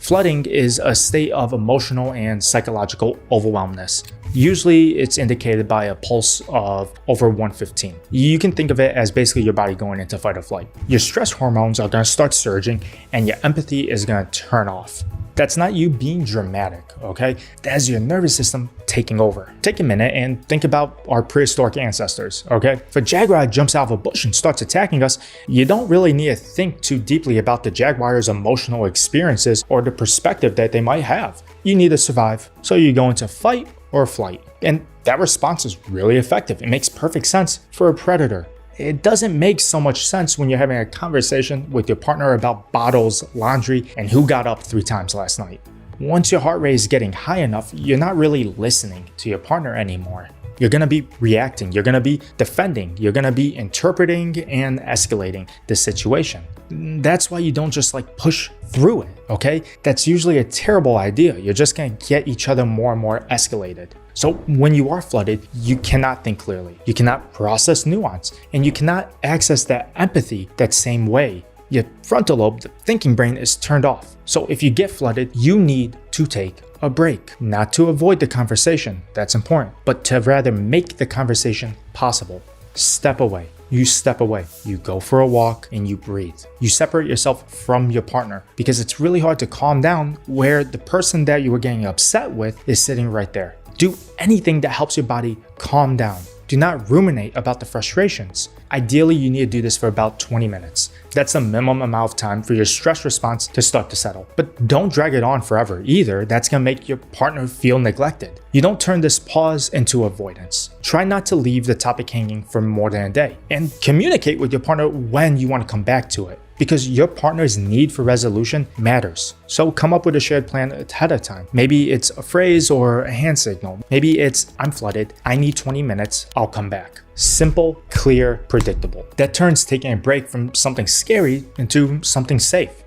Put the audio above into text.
Flooding is a state of emotional and psychological overwhelmness. Usually it's indicated by a pulse of over 115. You can think of it as basically your body going into fight or flight. Your stress hormones are going to start surging and your empathy is going to turn off. That's not you being dramatic, okay? That's your nervous system taking over. Take a minute and think about our prehistoric ancestors, okay? If a jaguar jumps out of a bush and starts attacking us, you don't really need to think too deeply about the jaguar's emotional experiences or the perspective that they might have. You need to survive, so you go into fight or flight. And that response is really effective. It makes perfect sense for a predator. It doesn't make so much sense when you're having a conversation with your partner about bottles, laundry, and who got up 3 times last night. Once your heart rate is getting high enough, you're not really listening to your partner anymore. You're gonna be reacting, you're gonna be defending, you're gonna be interpreting and escalating the situation. That's why you don't just push through it, okay? That's usually a terrible idea. You're just gonna get each other more and more escalated. So when you are flooded, you cannot think clearly, you cannot process nuance, and you cannot access that empathy that same way. Your frontal lobe, the thinking brain, is turned off. So if you get flooded, you need to take a break. Not to avoid the conversation, that's important, but to rather make the conversation possible. Step away. You step away. You go for a walk and you breathe. You separate yourself from your partner because it's really hard to calm down where the person that you were getting upset with is sitting right there. Do anything that helps your body calm down. Do not ruminate about the frustrations. Ideally, you need to do this for about 20 minutes. That's the minimum amount of time for your stress response to start to settle. But don't drag it on forever either. That's gonna make your partner feel neglected. You don't turn this pause into avoidance. Try not to leave the topic hanging for more than a day. And communicate with your partner when you want to come back to it, because your partner's need for resolution matters. So come up with a shared plan ahead of time. Maybe it's a phrase or a hand signal. Maybe it's, I'm flooded, I need 20 minutes, I'll come back. Simple, clear, predictable. That turns taking a break from something scary into something safe.